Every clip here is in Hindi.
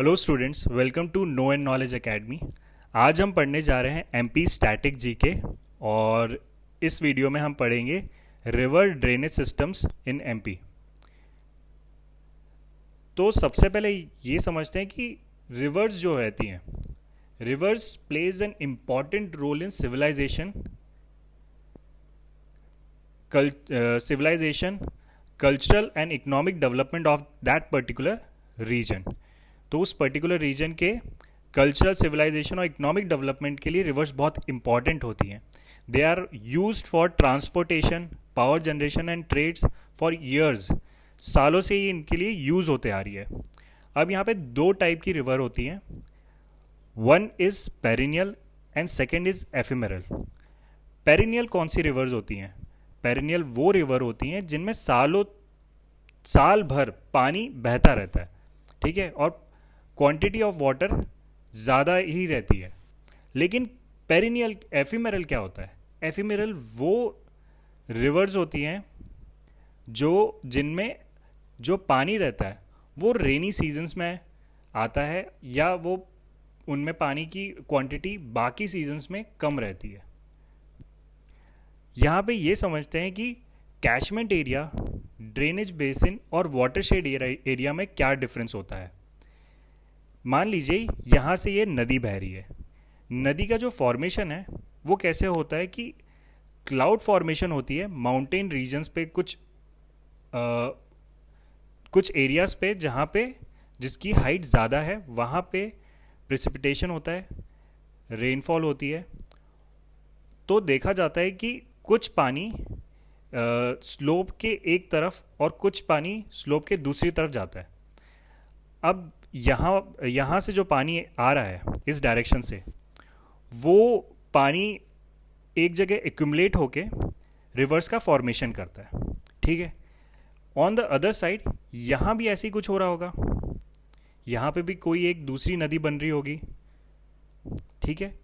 Hello students, welcome to no end knowledge academy. आज हम पढ़ने जा रहे हैं एमपी स्टैटिक जीके। और इस वीडियो में हम पढ़ेंगे river drainage systems in MP. तो सबसे पहले ये समझते हैं कि रिवर्स जो रहती हैं, rivers play an important role in civilization, cultural and economic development of that particular region. तो उस पर्टिकुलर रीजन के कल्चरल, सिविलाइजेशन और इकोनॉमिक डेवलपमेंट के लिए रिवर्स बहुत इंपॉर्टेंट होती हैं। They are used for transportation, power generation and trades for years. सालों से ही इनके लिए यूज़ होते आ रही है। अब यहाँ पे दो टाइप की रिवर होती हैं, one is perennial and second is ephemeral. Perennial कौन सी रिवर्स होती हैं? पेरिनियल वो रिवर होती हैं जिनमें साल भर पानी बहता रहता है, ठीक है, और क्वांटिटी ऑफ वाटर ज़्यादा ही रहती है। लेकिन पेरिनियल, एफिमेरल क्या होता है? एफिमेरल वो रिवर्स होती हैं जिनमें जो पानी रहता है वो रेनी सीजन्स में आता है, या वो उनमें पानी की क्वांटिटी बाकी सीजन्स में कम रहती है। यहाँ पे ये समझते हैं कि कैचमेंट एरिया, ड्रेनेज बेसिन और वाटरशेड एरिया में क्या डिफरेंस होता है। मान लीजिए यहाँ से ये नदी बह रही है। नदी का जो फॉर्मेशन है वो कैसे होता है कि क्लाउड फॉर्मेशन होती है माउंटेन रीजन्स पे, कुछ एरियाज पे जहाँ पे जिसकी हाइट ज़्यादा है वहाँ पे प्रेसिपिटेशन होता है, रेनफॉल होती है। तो देखा जाता है कि कुछ पानी स्लोप के एक तरफ और कुछ पानी स्लोप के दूसरी तरफ जाता है। अब यहाँ से जो पानी आ रहा है इस डायरेक्शन से, वो पानी एक जगह एक्यूमुलेट होके रिवर्स का फॉर्मेशन करता है, ठीक है। ऑन द अदर साइड यहाँ भी ऐसे ही कुछ हो रहा होगा, यहाँ पे भी कोई एक दूसरी नदी बन रही होगी, ठीक है,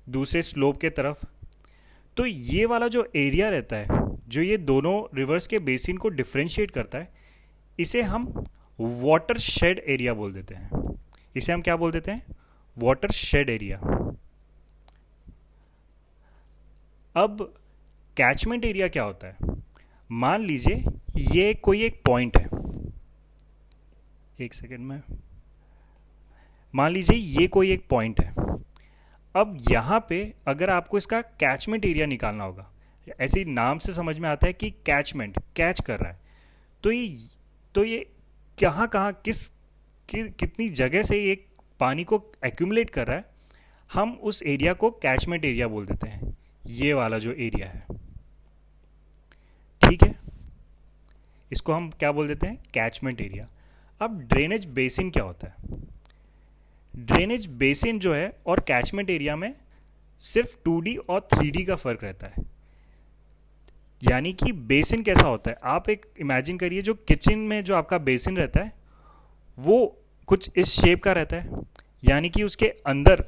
दूसरे स्लोप के तरफ। तो ये वाला जो एरिया रहता है, जो ये दोनों रिवर्स के बेसिन को डिफ्रेंशिएट करता है, इसे हम वाटर शेड एरिया बोल देते हैं। इसे हम क्या बोल देते हैं? Water shade area. अब कैचमेंट एरिया क्या होता है? मान लीजिए ये कोई एक पॉइंट है, एक सेकेंड में, मान लीजिए ये कोई एक पॉइंट है। अब यहाँ पे अगर आपको इसका कैचमेंट एरिया निकालना होगा, ऐसे ही नाम से समझ में आता है कि कैचमेंट, कैच कर रहा है, तो ये कहाँ कहाँ कितनी जगह से ये पानी को एक्यूमुलेट कर रहा है, हम उस एरिया को कैचमेंट एरिया बोल देते हैं। ये वाला जो एरिया है, ठीक है, इसको हम क्या बोल देते हैं? Catchment area. अब ड्रेनेज बेसिन क्या होता है? ड्रेनेज बेसिन जो है और कैचमेंट एरिया में सिर्फ 2D और 3D का फर्क रहता है। यानी कि बेसिन कैसा होता है, आप एक इमेजिन करिए, जो किचन में जो आपका बेसिन रहता है वो कुछ इस शेप का रहता है, यानी कि उसके अंदर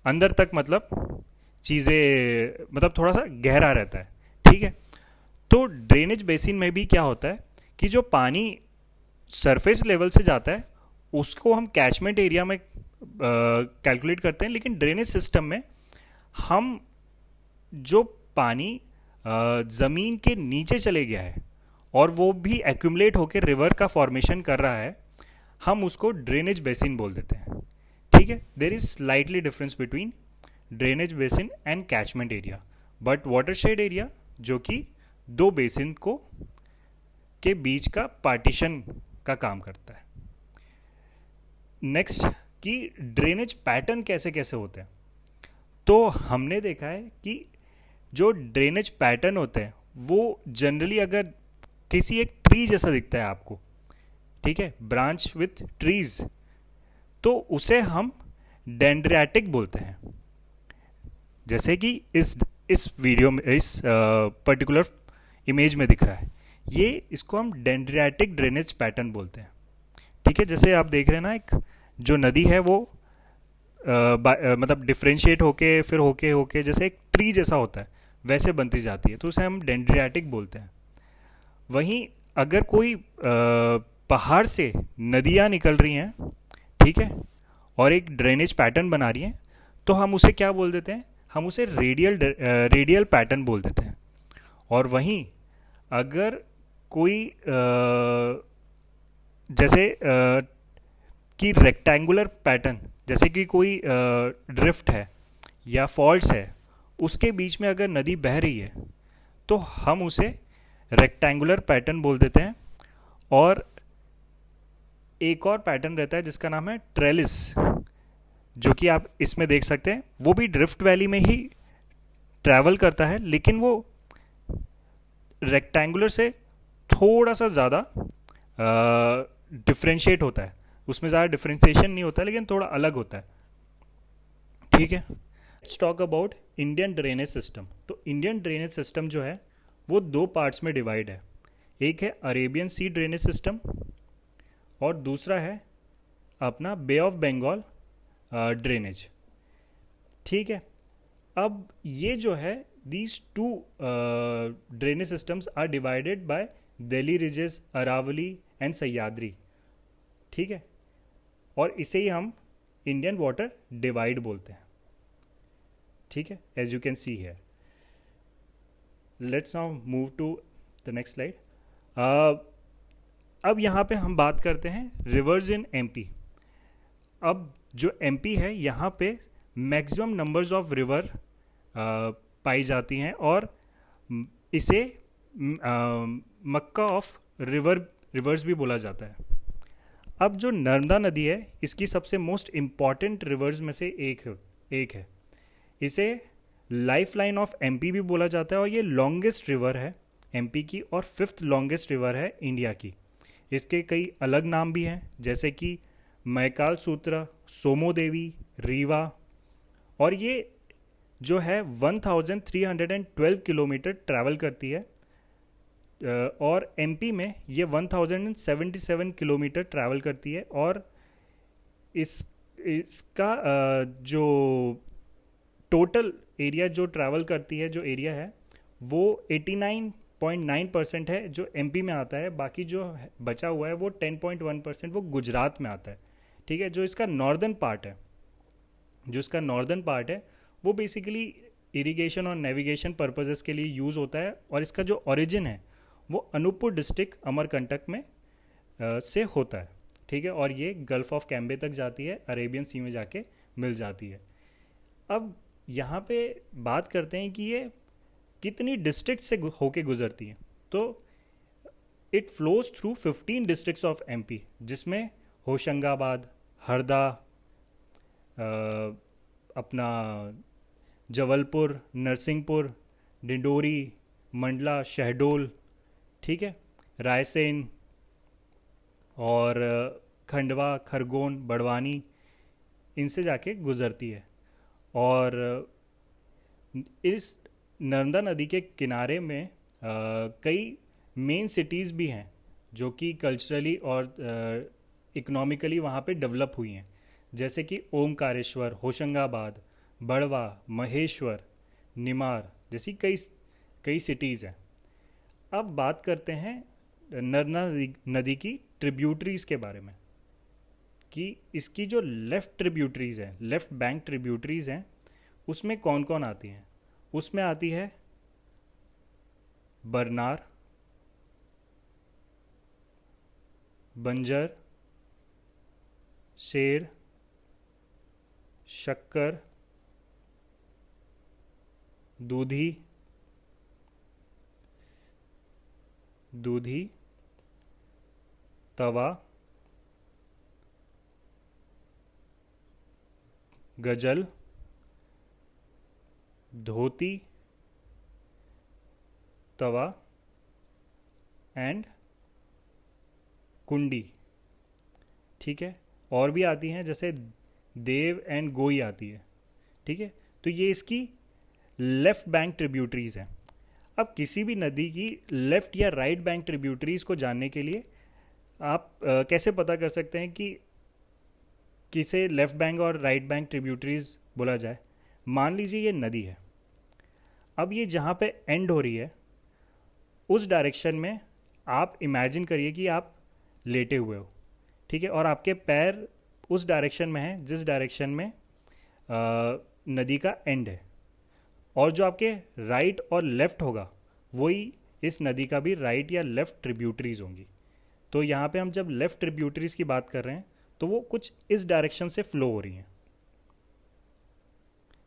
अंदर तक मतलब चीज़ें, मतलब थोड़ा सा गहरा रहता है, ठीक है। तो ड्रेनेज बेसिन में भी क्या होता है कि जो पानी सरफेस लेवल से जाता है उसको हम कैचमेंट एरिया में कैलकुलेट करते हैं, लेकिन ड्रेनेज सिस्टम में हम जो पानी ज़मीन के नीचे चले गया है और वो भी एक्यूमुलेट होकर रिवर का फॉर्मेशन कर रहा है, हम उसको ड्रेनेज बेसिन बोल देते हैं, ठीक है। There is slightly difference between drainage basin and catchment area, but watershed area जो कि दो बेसिन को के बीच का पार्टीशन का काम करता है। नेक्स्ट, कि ड्रेनेज पैटर्न कैसे कैसे होते हैं। तो हमने देखा है कि जो ड्रेनेज पैटर्न होते हैं वो जनरली अगर किसी एक ट्री जैसा दिखता है आपको, ठीक है, ब्रांच विथ ट्रीज, तो उसे हम डेंड्रियाटिक बोलते हैं। जैसे कि इस वीडियो में, इस पर्टिकुलर इमेज में दिख रहा है, ये इसको हम डेंड्रियाटिक ड्रेनेज पैटर्न बोलते हैं, ठीक है। जैसे आप देख रहे हैं ना, एक जो नदी है वो मतलब डिफ्रेंशिएट होके फिर होके होके जैसे एक ट्री जैसा होता है वैसे बनती जाती है, तो उसे हम डेंड्रियाटिक बोलते हैं। वहीं अगर कोई पहाड़ से नदियाँ निकल रही हैं, ठीक है, और एक ड्रेनेज पैटर्न बना रही है, तो हम उसे क्या बोल देते हैं, हम उसे रेडियल पैटर्न बोल देते हैं। और वहीं अगर कोई जैसे कि रेक्टेंगुलर पैटर्न, जैसे कि कोई ड्रिफ्ट है या फॉल्स है, उसके बीच में अगर नदी बह रही है तो हम उसे रेक्टेंगुलर पैटर्न बोल देते हैं। और एक और पैटर्न रहता है जिसका नाम है ट्रेलिस, जो कि आप इसमें देख सकते हैं, वो भी ड्रिफ्ट वैली में ही ट्रैवल करता है, लेकिन वो रेक्टेंगुलर से थोड़ा सा ज़्यादा डिफ्रेंशिएट होता है, उसमें ज़्यादा डिफ्रेंशिएशन नहीं होता, लेकिन थोड़ा अलग होता है। ठीक है, let's talk about Indian drainage system. तो इंडियन ड्रेनेज सिस्टम जो है वो दो पार्ट्स में डिवाइड है। एक है अरेबियन सी ड्रेनेज सिस्टम और दूसरा है अपना बे ऑफ बंगाल ड्रेनेज। ठीक है, अब ये जो है these two drainage systems are divided by Delhi ridges, Aravalli and Sahyadri. ठीक है, और इसे ही हम इंडियन वाटर डिवाइड बोलते हैं। ठीक है, as you can see here. Let's now move to the next slide. अब यहाँ पे हम बात करते हैं रिवर्स इन एमपी। अब जो एमपी है यहाँ पे मैक्सिमम नंबर्स ऑफ रिवर पाई जाती हैं और इसे मक्का ऑफ रिवर्स भी बोला जाता है। अब जो नर्मदा नदी है इसकी सबसे मोस्ट इम्पॉर्टेंट रिवर्स में से एक है। इसे लाइफ लाइन ऑफ एमपी भी बोला जाता है और ये लॉन्गेस्ट रिवर है एमपी की और 5th लॉन्गेस्ट रिवर है इंडिया की। इसके कई अलग नाम भी हैं, जैसे कि मैकाल सूत्र, सोमो देवी, रीवा। और ये जो है 1312 किलोमीटर ट्रैवल करती है और एमपी में ये 1077 किलोमीटर ट्रैवल करती है। और इसका जो टोटल एरिया जो ट्रैवल करती है, जो एरिया है वो 89.9% है जो एमपी में आता है। बाकी जो बचा हुआ है वो 10.1% वो गुजरात में आता है। ठीक है, जो इसका नॉर्दर्न पार्ट है वो बेसिकली इरिगेशन और नेविगेशन पर्पसेस के लिए यूज़ होता है। और इसका जो ओरिजिन है वो अनूपपुर डिस्ट्रिक्ट अमरकंटक में से होता है। ठीक है, और ये गल्फ ऑफ कैम्बे तक जाती है, अरेबियन सी में जाके मिल जाती है। अब यहाँ पे बात करते हैं कि ये कितनी डिस्ट्रिक्ट से होके गुजरती है। तो it flows through 15 districts of MP, जिसमें होशंगाबाद, हरदा, अपना जबलपुर, नरसिंहपुर, डिंडोरी, मंडला, शहडोल, ठीक है, रायसेन और खंडवा, खरगोन, बड़वानी, इनसे जाके गुजरती है। और इस नर्मदा नदी के किनारे में कई मेन सिटीज़ भी हैं जो कि कल्चरली और इकोनॉमिकली वहाँ पे डेवलप हुई हैं, जैसे कि ओमकारेश्वर, होशंगाबाद, बड़वा, महेश्वर, निमार जैसी कई सिटीज़ हैं। अब बात करते हैं नर्मदा नदी की ट्रिब्यूटरीज़ के बारे में, कि इसकी जो लेफ़्ट बैंक ट्रिब्यूटरीज़ हैं उसमें कौन कौन आती हैं। उसमें आती है बरनार, बंजर, शेर, शक्कर, दूधी, तवा, गजल, धोती, तवा एंड कुंडी। ठीक है, और भी आती हैं जैसे देव एंड गोई आती है। ठीक है, तो ये इसकी लेफ़्ट बैंक ट्रिब्यूटरीज़ हैं। अब किसी भी नदी की लेफ़्ट या राइट बैंक ट्रिब्यूटरीज़ को जानने के लिए आप कैसे पता कर सकते हैं कि किसे लेफ़्ट बैंक और राइट बैंक ट्रिब्यूटरीज़ बोला जाए। मान लीजिए ये नदी है, अब ये जहाँ पे एंड हो रही है उस डायरेक्शन में आप इमेजिन करिए कि आप लेटे हुए हो। ठीक है, और आपके पैर उस डायरेक्शन में है जिस डायरेक्शन में नदी का एंड है, और जो आपके राइट और लेफ्ट होगा वही इस नदी का भी राइट या लेफ्ट ट्रिब्यूटरीज होंगी। तो यहाँ पे हम जब लेफ्ट ट्रिब्यूटरीज की बात कर रहे हैं तो वो कुछ इस डायरेक्शन से फ्लो हो रही हैं,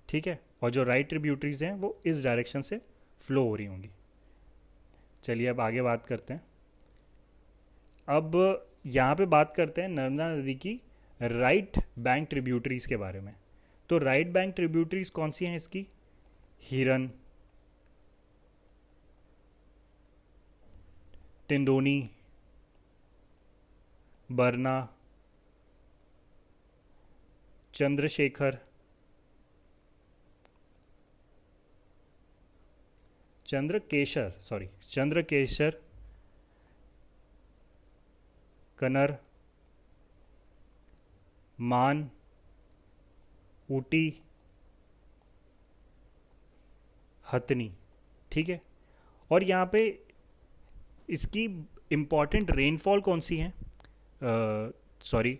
ठीक है, और जो राइट ट्रिब्यूटरीज हैं वो इस डायरेक्शन से फ्लो हो रही होंगी। चलिए अब आगे बात करते हैं। अब यहाँ पे बात करते हैं नर्मदा नदी की राइट बैंक ट्रिब्यूटरीज के बारे में। तो राइट बैंक ट्रिब्यूटरीज कौन सी हैं इसकी? हिरन, टिंडोनी, बरना, चंद्रशेखर, चंद्रकेशर, कनर, मान, ऊटी, हथनी, ठीक है। और यहाँ पे इसकी इम्पॉर्टेंट रेनफॉल कौन सी है, सॉरी,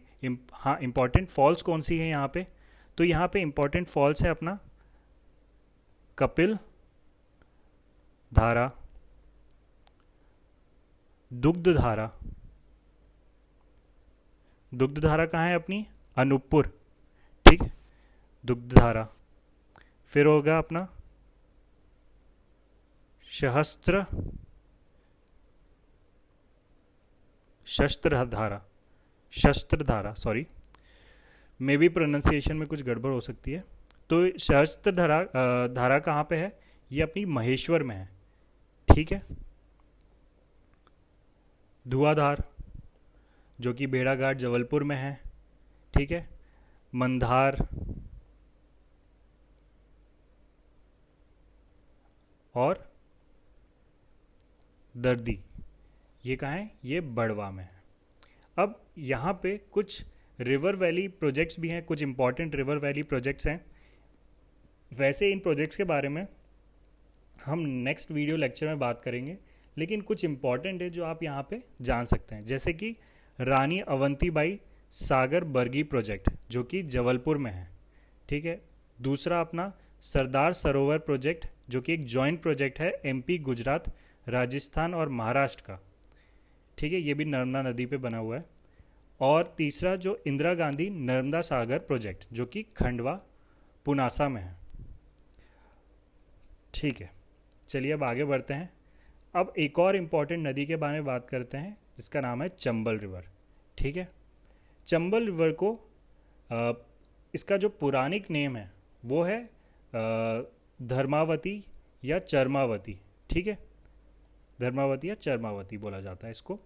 हाँ, इम्पॉर्टेंट फॉल्स कौन सी है यहाँ पे? तो यहाँ पे इम्पॉर्टेंट फॉल्स है अपना कपिल धारा, दुग्ध धारा। दुग्ध धारा कहाँ है अपनी? अनूपपुर, ठीक है, दुग्ध धारा। फिर होगा अपना शस्त्र धारा, सॉरी, मे बी प्रोनाउंसिएशन में कुछ गड़बड़ हो सकती है। तो शस्त्र धारा कहाँ पे है? ये अपनी महेश्वर में है, ठीक है। धुआंधार जो कि भेड़ाघाट जबलपुर में है, ठीक है। मंदार और दर्दी, ये कहाँ है? ये बड़वा में है। अब यहाँ पे कुछ रिवर वैली प्रोजेक्ट्स भी हैं, कुछ इंपॉर्टेंट रिवर वैली प्रोजेक्ट्स हैं। वैसे इन प्रोजेक्ट्स के बारे में हम नेक्स्ट वीडियो लेक्चर में बात करेंगे, लेकिन कुछ इंपॉर्टेंट है जो आप यहाँ पे जान सकते हैं, जैसे कि रानी अवंतीबाई सागर बरगी प्रोजेक्ट जो कि जबलपुर में है, ठीक है। दूसरा अपना सरदार सरोवर प्रोजेक्ट जो कि एक जॉइंट प्रोजेक्ट है एमपी, गुजरात, राजस्थान और महाराष्ट्र का, ठीक है, ये भी नर्मदा नदी पे बना हुआ है। और तीसरा जो इंदिरा गांधी नर्मदा सागर प्रोजेक्ट जो कि खंडवा, पुनासा में है, ठीक है। चलिए अब आगे बढ़ते हैं। अब एक और इम्पॉर्टेंट नदी के बारे में बात करते हैं जिसका नाम है चंबल रिवर, ठीक है। चंबल रिवर को इसका जो पुरानिक नेम है वो है धर्मावती या चरमावती, ठीक है, धर्मावती या चरमावती बोला जाता है इसको।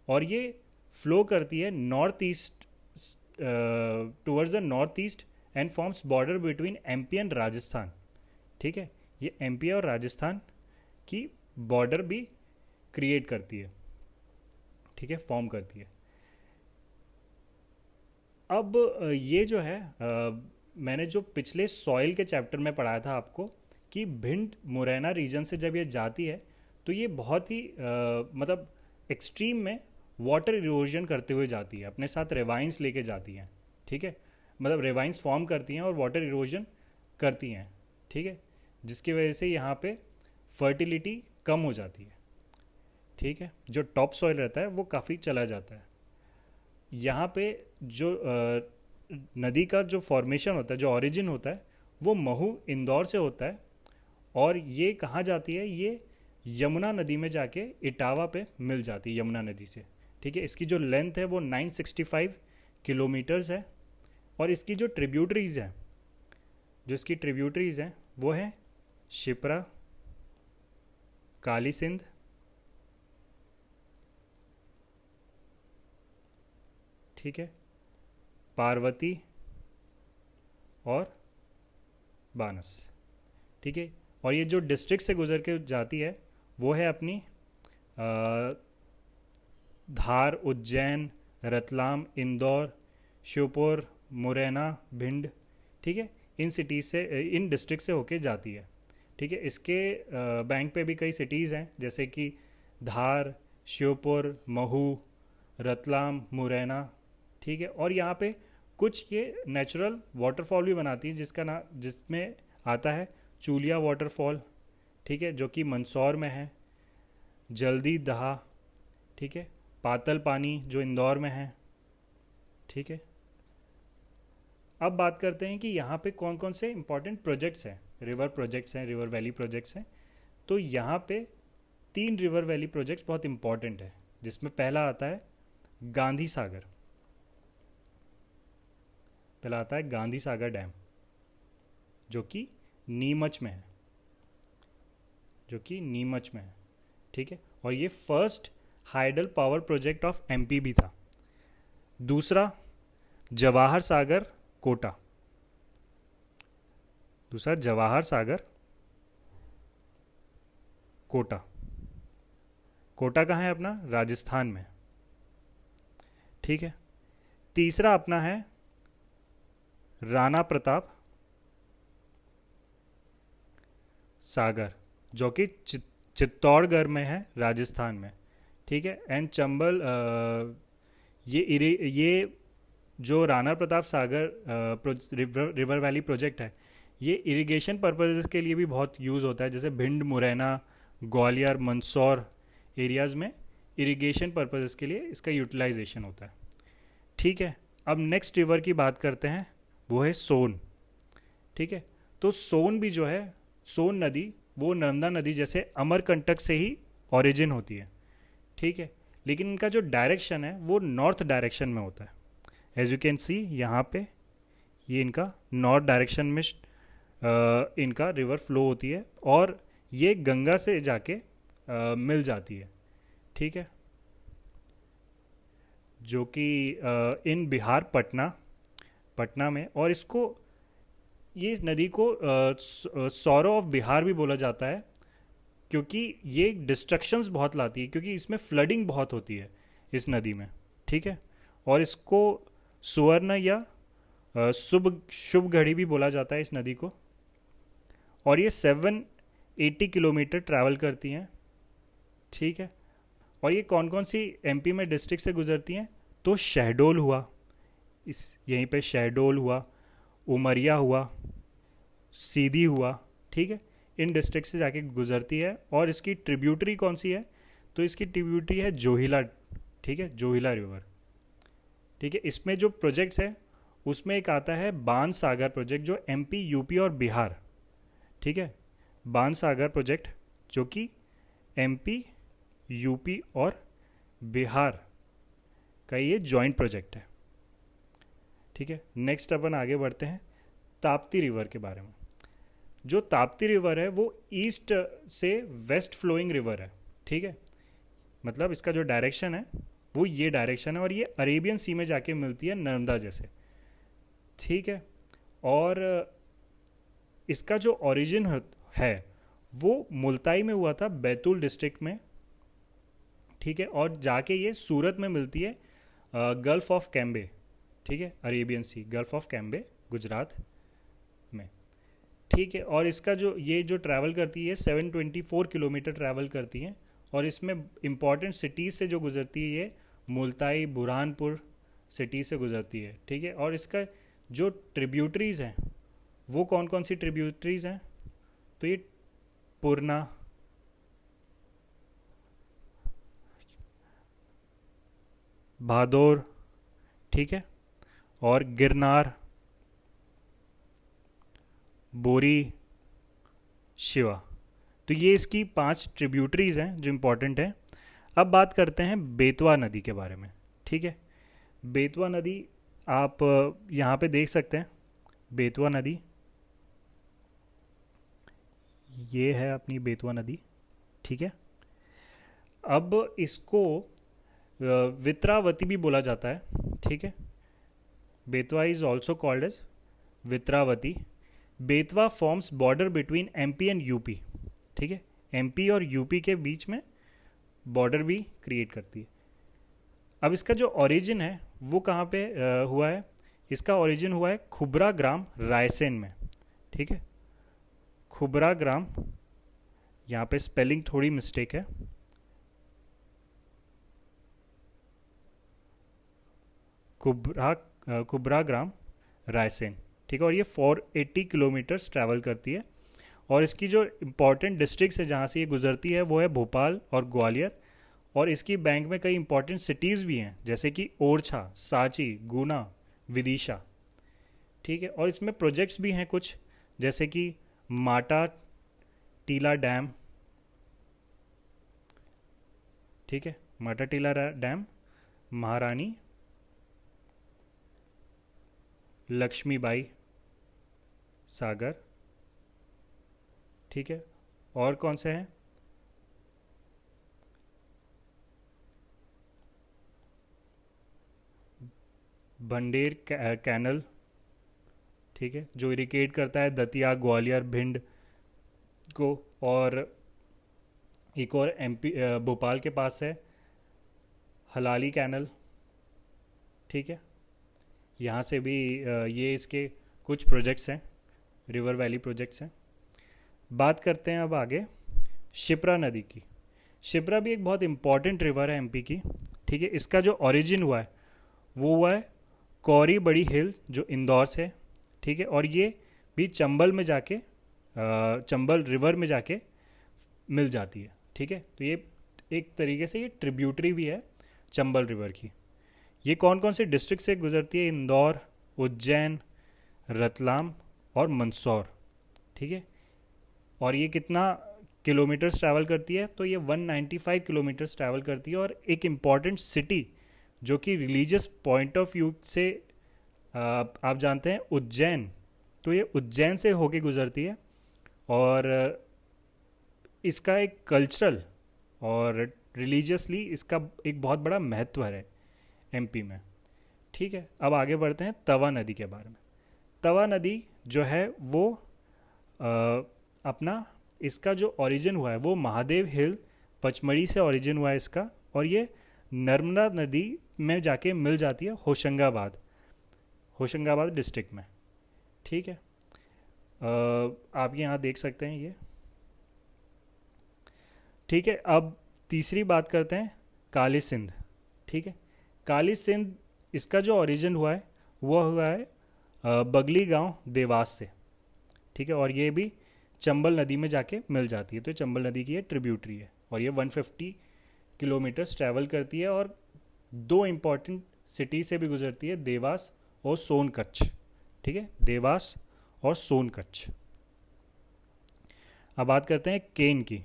और ये फ्लो करती है north east, towards the north east and forms border between MP and Rajasthan, ठीक है। ये एमपी और राजस्थान की बॉर्डर भी क्रिएट करती है, ठीक है, फॉर्म करती है। अब ये जो है मैंने जो पिछले सॉइल के चैप्टर में पढ़ाया था आपको कि भिंड मुरैना रीजन से जब ये जाती है तो ये बहुत ही मतलब एक्सट्रीम में वाटर इरोजन करते हुए जाती है, अपने साथ रेवाइंस लेके जाती हैं, ठीक है, मतलब रेवाइंस फॉर्म करती हैं और वाटर इरोजन करती हैं, ठीक है, जिसकी वजह से यहाँ पे फर्टिलिटी कम हो जाती है, ठीक है, जो टॉप सॉइल रहता है वो काफ़ी चला जाता है। यहाँ पे जो नदी का जो फॉर्मेशन होता है, जो ओरिजिन होता है वो महू इंदौर से होता है, और ये कहाँ जाती है? ये यमुना नदी में जाके इटावा पे मिल जाती है यमुना नदी से, ठीक है। इसकी जो लेंथ है वो 965 किलोमीटर्स है, और इसकी जो ट्रिब्यूटरीज हैं, जो इसकी ट्रिब्यूटरीज हैं वो है शिप्रा, काली सिंध, ठीक है, पार्वती और बानस, ठीक है। और ये जो डिस्ट्रिक्ट से गुजर के जाती है वो है अपनी धार, उज्जैन, रतलाम, इंदौर, श्योपुर, मुरैना, भिंड, ठीक है, इन सिटीज़ से, इन डिस्ट्रिक्ट से होके जाती है, ठीक है। इसके बैंक पे भी कई सिटीज़ हैं जैसे कि धार, श्योपुर, महू, रतलाम, मुरैना, ठीक है। और यहाँ पे कुछ ये नेचुरल वाटरफॉल भी बनाती है जिसमें आता है चूलिया वाटरफॉल, ठीक है, जो कि मंदसौर में है, जल्दी दहा, ठीक है, पातल पानी जो इंदौर में है, ठीक है। अब बात करते हैं कि यहाँ पे कौन कौन से इंपॉर्टेंट प्रोजेक्ट्स हैं, रिवर प्रोजेक्ट्स हैं, रिवर वैली प्रोजेक्ट्स हैं। तो यहाँ पे 3 रिवर वैली प्रोजेक्ट्स बहुत इंपॉर्टेंट है, जिसमें पहला आता है गांधी सागर। पहला आता है गांधी सागर डैम, जो कि नीमच में है, ठीक है। और ये first hydel power project of MP भी था। दूसरा जवाहर सागर कोटा, कोटा कहाँ है अपना, राजस्थान में, ठीक है। तीसरा अपना है राणा प्रताप सागर, जो कि चित्तौड़गढ़ में है, राजस्थान में, ठीक है। एंड चंबल, ये जो Rana Pratap Sagar river valley project है, ये इरिगेशन पर्पसेस के लिए भी बहुत यूज़ होता है, जैसे भिंड, मुरैना, ग्वालियर, मंदसौर एरियाज़ में इरिगेशन पर्पसेस के लिए इसका यूटिलाइजेशन होता है, ठीक है। अब नेक्स्ट रिवर की बात करते हैं, वो है सोन, ठीक है। तो सोन भी जो है, सोन नदी वो नर्मदा नदी जैसे अमरकंटक से ही ओरिजिन होती है, ठीक है। लेकिन इनका जो डायरेक्शन है वो नॉर्थ डायरेक्शन में होता है। एज यू कैन सी यहाँ पे ये इनका नॉर्थ डायरेक्शन में इनका रिवर फ्लो होती है, और ये गंगा से जाके मिल जाती है, ठीक है, जो कि इन बिहार पटना में। और इसको, ये नदी को सौरो ऑफ बिहार भी बोला जाता है, क्योंकि ये डिस्ट्रक्शंस बहुत लाती है, क्योंकि इसमें फ्लडिंग बहुत होती है इस नदी में, ठीक है। और इसको सुवर्ण या शुभ घड़ी भी बोला जाता है इस नदी को। और ये 780 किलोमीटर ट्रैवल करती हैं, ठीक है। और ये कौन कौन सी एमपी में डिस्ट्रिक्ट से गुजरती हैं, तो शहडोल हुआ, यहीं पे शहडोल हुआ, उमरिया हुआ, सीधी हुआ, ठीक है, इन डिस्ट्रिक्ट से जाके गुजरती है। और इसकी ट्रिब्यूटरी कौन सी है, तो इसकी ट्रिब्यूटरी है जोहिला, ठीक है, जोहिला रिवर, ठीक है। इसमें जो प्रोजेक्ट्स है उसमें एक आता है बाण सागर प्रोजेक्ट, जो एमपी, यूपी और बिहार, ठीक है, बाण सागर प्रोजेक्ट जो कि एमपी, यूपी और बिहार का ये जॉइंट प्रोजेक्ट है, ठीक है। नेक्स्ट अपन आगे बढ़ते हैं ताप्ती रिवर के बारे में। जो ताप्ती रिवर है वो ईस्ट से वेस्ट फ्लोइंग रिवर है, ठीक है, मतलब इसका जो डायरेक्शन है वो ये डायरेक्शन है, और ये अरेबियन सी में जाके मिलती है नर्मदा जैसे, ठीक है। और इसका जो ओरिजिन है वो मुल्ताई में हुआ था, बैतूल डिस्ट्रिक्ट में, ठीक है। और जाके ये सूरत में मिलती है गल्फ ऑफ कैम्बे, ठीक है, Arabian sea, gulf of Cambay Gujarat में, ठीक है। और इसका जो ट्रैवल करती है 724 किलोमीटर ट्रैवल करती हैं, और इसमें इंपॉर्टेंट सिटीज़ से जो गुजरती है ये मुल्ताई, बुरहानपुर सिटी से गुजरती है, ठीक है। और इसका जो ट्रिब्यूटरीज़ हैं वो कौन कौन सी ट्रिब्यूटरीज़ हैं, तो ये पूर्णा, भादौर, ठीक है, और गिरनार, बोरी, शिवा। तो ये इसकी 5 ट्रिब्यूटरीज़ हैं जो इम्पोर्टेंट हैं। अब बात करते हैं बेतवा नदी के बारे में, ठीक है। बेतवा नदी आप यहाँ पे देख सकते हैं, बेतवा नदी ये है अपनी बेतवा नदी, ठीक है। अब इसको वित्रावती भी बोला जाता है, ठीक है। Betwa is also called as Vetravati. Betwa forms border between MP and UP, ठीक है, एमपी और यूपी के बीच में बॉर्डर भी क्रिएट करती है। अब इसका जो ओरिजिन है वो कहाँ पे हुआ है, इसका ओरिजिन हुआ है खुबरा ग्राम, रायसेन में, ठीक है। खुबरा ग्राम, यहाँ पे स्पेलिंग थोड़ी मिस्टेक है, खुबरा ग्राम रायसेन, ठीक है। और ये 480 किलोमीटर्स ट्रैवल करती है। और इसकी जो इम्पोर्टेंट डिस्ट्रिक्ट्स है जहाँ से ये गुजरती है वो है भोपाल और ग्वालियर। और इसकी बैंक में कई इंपॉर्टेंट सिटीज़ भी हैं जैसे कि ओरछा, सांची, गुना, विदिशा, ठीक है। और इसमें प्रोजेक्ट्स भी हैं कुछ, जैसे कि माटा टीला डैम, ठीक है, माटा टीला डैम, महारानी लक्ष्मीबाई सागर, ठीक है। और कौन से हैं, भंडेर कैनल, ठीक है, जो इरिगेट करता है दतिया, ग्वालियर, भिंड को। और एक और एमपी भोपाल के पास है हलाली कैनल, ठीक है। यहाँ से भी ये इसके कुछ प्रोजेक्ट्स हैं, रिवर वैली प्रोजेक्ट्स हैं। बात करते हैं अब आगे शिप्रा नदी की। शिप्रा भी एक बहुत इम्पॉर्टेंट रिवर है एमपी की, ठीक है। इसका जो ओरिजिन हुआ है वो हुआ है कौरी बड़ी हिल जो इंदौर से, ठीक है। और ये भी चंबल में जाके चंबल रिवर में जाके मिल जाती है, ठीक है। तो ये एक तरीके से ये ट्रिब्यूटरी भी है चंबल रिवर की। ये कौन कौन से डिस्ट्रिक्ट से गुजरती है, इंदौर, उज्जैन, रतलाम और मंदसौर, ठीक है। और ये कितना किलोमीटर्स ट्रैवल करती है, तो ये 195 किलोमीटर्स ट्रैवल करती है। और एक इम्पॉर्टेंट सिटी जो कि रिलीजियस पॉइंट ऑफ व्यू से आप जानते हैं उज्जैन, तो ये उज्जैन से होके गुजरती है। और इसका एक कल्चरल और रिलीजियसली इसका एक बहुत बड़ा महत्व है एमपी में, ठीक है। अब आगे बढ़ते हैं तवा नदी के बारे में। तवा नदी जो है वो अपना इसका जो ओरिजिन हुआ है वो महादेव हिल पचमढ़ी से ओरिजिन हुआ है इसका। और ये नर्मदा नदी में जाके मिल जाती है होशंगाबाद डिस्ट्रिक्ट में, ठीक है। आप यहाँ देख सकते हैं ये, ठीक है। अब तीसरी बात करते हैं काली सिंध, ठीक है। काली सिंध इसका जो ओरिजिन हुआ है वो हुआ है बगली गांव देवास से, ठीक है। और ये भी चंबल नदी में जाके मिल जाती है, तो चंबल नदी की ये ट्रिब्यूटरी है। और ये 150 किलोमीटर्स ट्रैवल करती है और दो इम्पॉर्टेंट सिटी से भी गुजरती है, देवास और सोनकच्छ, ठीक है, देवास और सोनकच्छ। अब बात करते हैं केन की।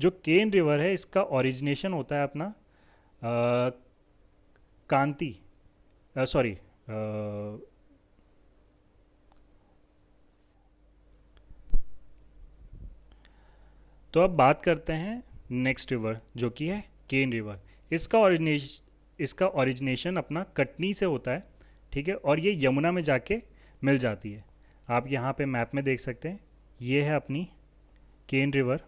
जो केन रिवर है इसका ओरिजिनेशन होता है अपना कांति सॉरी तो अब बात करते हैं नेक्स्ट रिवर जो कि है केन रिवर। इसका ओरिजिनेशन अपना कटनी से होता है, ठीक है। और ये यमुना में जाके मिल जाती है। आप यहाँ पे मैप में देख सकते हैं, ये है अपनी केन रिवर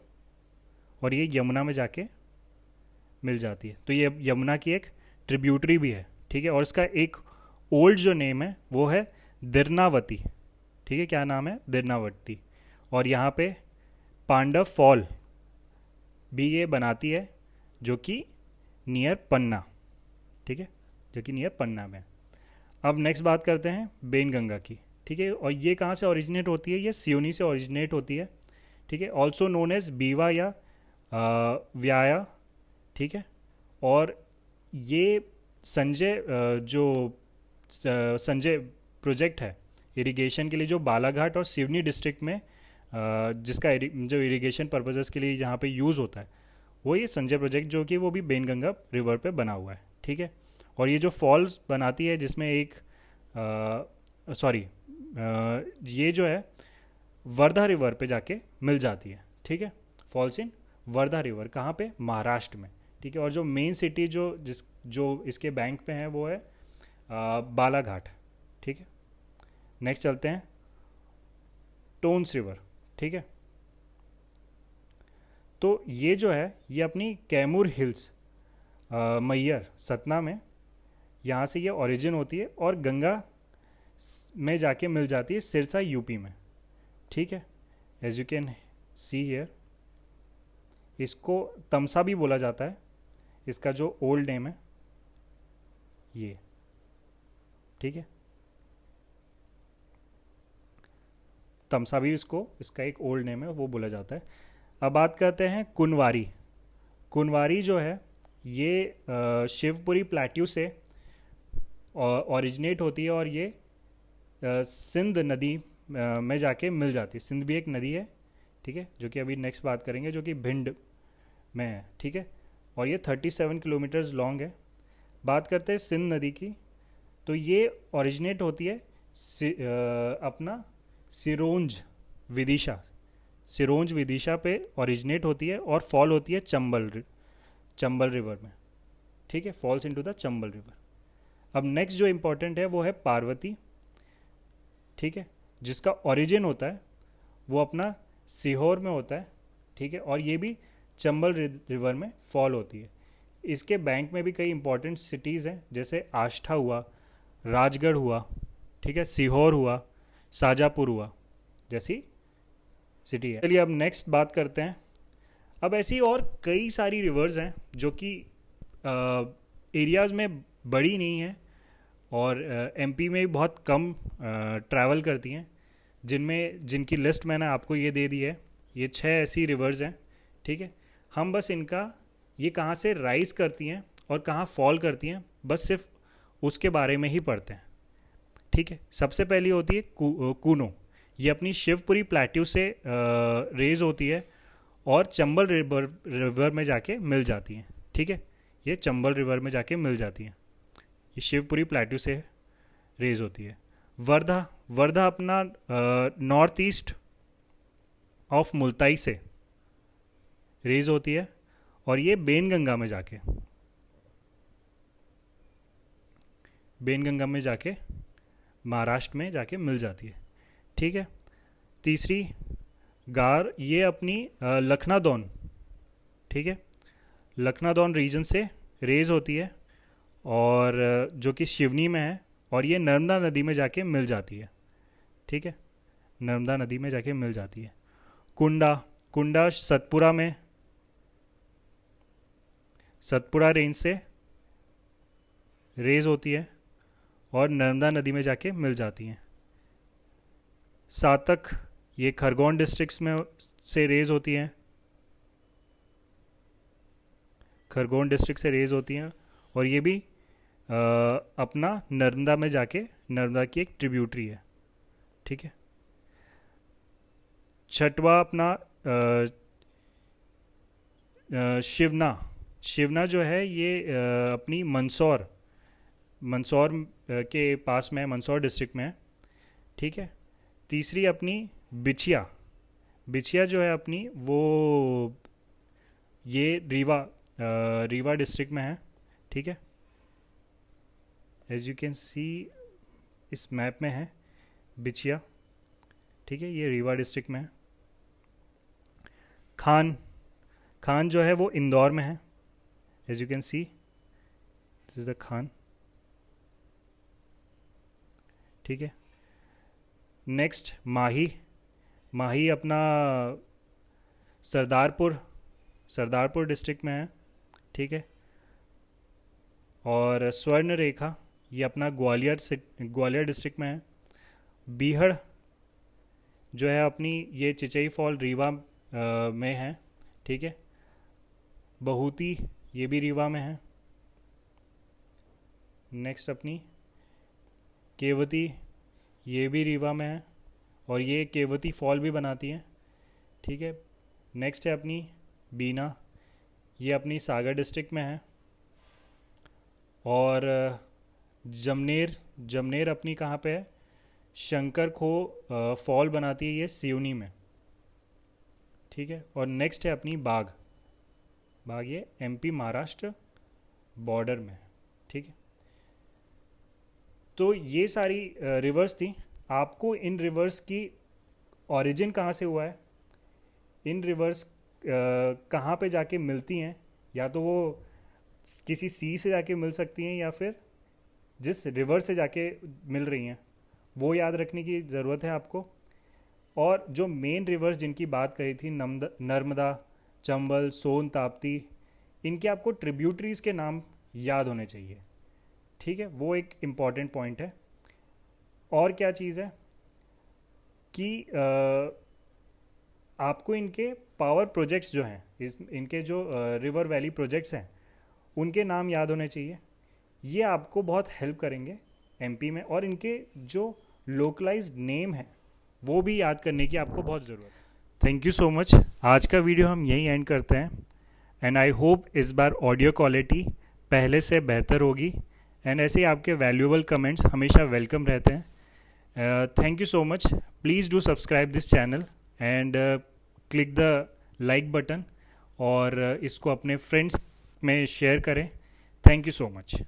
और ये यमुना में जाके मिल जाती है। तो ये यमुना की एक ट्रिब्यूटरी भी है, ठीक है। और इसका एक ओल्ड जो नेम है वो है दिरनावती, ठीक है। क्या नाम है, दिरनावती। और यहाँ पे पांडव फॉल भी ये बनाती है जो कि नियर पन्ना, ठीक है, जो कि नियर पन्ना में। अब नेक्स्ट बात करते हैं बेनगंगा की, ठीक है। और ये कहाँ से ओरिजिनेट होती है, ये सियोनी से ओरिजिनेट होती है, ठीक है। ऑल्सो नोन एज बीवा या व्याया, ठीक है। और ये संजय प्रोजेक्ट है इरिगेशन के लिए जो बालाघाट और सिवनी डिस्ट्रिक्ट में जिसका जो इरिगेशन पर्पसेस के लिए यहाँ पे यूज़ होता है वो ये संजय प्रोजेक्ट जो कि वो भी बेनगंगा रिवर पे बना हुआ है, ठीक है। और ये जो फॉल्स बनाती है जिसमें एक ये जो है वर्धा रिवर पे जाके मिल जाती है, ठीक है। फॉल्स इन वर्धा रिवर कहाँ पे, महाराष्ट्र में, ठीक है। और जो मेन सिटी जो इसके बैंक पे है वो है बालाघाट, ठीक है। नेक्स्ट चलते हैं टोन्स रिवर, ठीक है। तो ये जो है ये अपनी कैमूर हिल्स मैयर सतना में यहाँ से ये ओरिजिन होती है और गंगा में जाके मिल जाती है सिरसा यूपी में, ठीक है। As you can see here इसको तमसा भी बोला जाता है, इसका जो ओल्ड नेम है ये, ठीक है। तमसा भी इसका एक ओल्ड नेम है, वो बोला जाता है। अब बात करते हैं कुनवारी। कुनवारी जो है ये शिवपुरी प्लेट्यू से ओरिजिनेट होती है, और ये सिंध नदी में जाके मिल जाती है। सिंध भी एक नदी है, ठीक है, जो कि अभी नेक्स्ट बात करेंगे, जो कि भिंड में है, ठीक है। और ये 37 किलोमीटर्स लॉन्ग है। बात करते हैं सिंध नदी की, तो ये ओरिजिनेट होती है अपना सिरोंज विदिशा, सिरोंज विदिशा पे ओरिजिनेट होती है और फॉल होती है चंबल रिवर में, ठीक है, falls into the Chambal river. अब नेक्स्ट जो इम्पोर्टेंट है वो है पार्वती, ठीक है, जिसका ओरिजिन होता है वो अपना सीहोर में होता है, ठीक है, और ये भी चंबल रिवर में फॉल होती है। इसके बैंक में भी कई इंपॉर्टेंट सिटीज़ हैं, जैसे आष्ठा हुआ, राजगढ़ हुआ, ठीक है, सीहोर हुआ, शाजापुर हुआ, जैसी सिटी है। चलिए अब नेक्स्ट बात करते हैं। अब ऐसी और कई सारी रिवर्स हैं जो कि एरियाज़ में बड़ी नहीं हैं और एमपी में बहुत कम ट्रैवल करती हैं, जिनकी लिस्ट मैंने आपको ये दे दी है। ये 6 ऐसी रिवर्स हैं, ठीक है। हम बस इनका ये कहाँ से राइज करती हैं और कहाँ फॉल करती हैं, बस सिर्फ उसके बारे में ही पढ़ते हैं, ठीक है। सबसे पहली होती है कूनो। ये अपनी शिवपुरी प्लेट्यू से रेज होती है और चंबल रिवर में जाके मिल जाती हैं, ठीक है। ये चंबल रिवर में जाके मिल जाती हैं, ये शिवपुरी प्लेट्यू से रेज होती है। वर्धा, वर्धा अपना नॉर्थ ईस्ट ऑफ मुल्ताई से रेज होती है और ये बेनगंगा में जाके महाराष्ट्र में जाके मिल जाती है, ठीक है। तीसरी गार, ये अपनी लखनादौन, ठीक है, लखनादौन रीजन से रेज होती है और जो कि शिवनी में है, और ये नर्मदा नदी में जाके मिल जाती है, ठीक है, नर्मदा नदी में जाके मिल जाती है। कुंडा, कुंडा सतपुड़ा रेंज से रेज होती है और नर्मदा नदी में जाके मिल जाती हैं। सातक, ये खरगोन डिस्ट्रिक्ट्स में से रेज होती हैं, खरगोन डिस्ट्रिक्ट से रेज होती हैं और ये भी अपना नर्मदा में जाके, नर्मदा की एक ट्रिब्यूटरी है, ठीक है। छठवा अपना शिवना, शिवना जो है ये अपनी मंदसौर के पास में है, मंदसौर डिस्ट्रिक्ट में है, ठीक है। तीसरी अपनी बिछिया, बिछिया जो है अपनी वो ये रीवा डिस्ट्रिक्ट में है, ठीक है, एज यू कैन सी इस मैप में है बिछिया, ठीक है, ये रीवा डिस्ट्रिक्ट में है। खान, खान जो है वो इंदौर में है, as you can see this is the Khan, ठीक है। नेक्स्ट माही, माही अपना सरदारपुर डिस्ट्रिक्ट में है, ठीक है। और स्वर्ण रेखा, ये अपना ग्वालियर डिस्ट्रिक्ट में है। बीहड़ जो है अपनी ये चिचई फॉल रीवा में है, ठीक है। बहूती, ये भी रीवा में है। नेक्स्ट अपनी केवती, ये भी रीवा में है और ये केवती फॉल भी बनाती है, ठीक है। नेक्स्ट है अपनी बीना, ये अपनी सागर डिस्ट्रिक्ट में है। और जमनेर अपनी कहाँ पे है, शंकर खो फॉल बनाती है ये सिवनी में, ठीक है। और नेक्स्ट है अपनी बाघ, ये एमपी महाराष्ट्र बॉर्डर में है, ठीक है। तो ये सारी रिवर्स थी। आपको इन रिवर्स की ओरिजिन कहाँ से हुआ है, इन रिवर्स कहाँ पे जाके मिलती हैं, या तो वो किसी सी से जाके मिल सकती हैं या फिर जिस रिवर से जाके मिल रही हैं, वो याद रखने की ज़रूरत है आपको। और जो मेन रिवर्स जिनकी बात करी थी, नर्मदा, चंबल, सोन, ताप्ती, इनके आपको ट्रिब्यूटरीज़ के नाम याद होने चाहिए, ठीक है, वो एक इम्पॉर्टेंट पॉइंट है। और क्या चीज़ है, कि आपको इनके पावर प्रोजेक्ट्स जो हैं, इनके जो रिवर वैली प्रोजेक्ट्स हैं उनके नाम याद होने चाहिए। ये आपको बहुत हेल्प करेंगे एमपी में, और इनके जो लोकलाइज्ड नेम है वो भी याद करने की आपको बहुत ज़रूरत है। Thank you so much. आज का वीडियो हम यहीं एंड करते हैं, एंड आई होप इस बार ऑडियो क्वालिटी पहले से बेहतर होगी, एंड ऐसे ही आपके वैल्यूएबल कमेंट्स हमेशा वेलकम रहते हैं। Thank you so much. Please do subscribe this channel and click the like button, और इसको अपने फ्रेंड्स में शेयर करें। Thank you so much.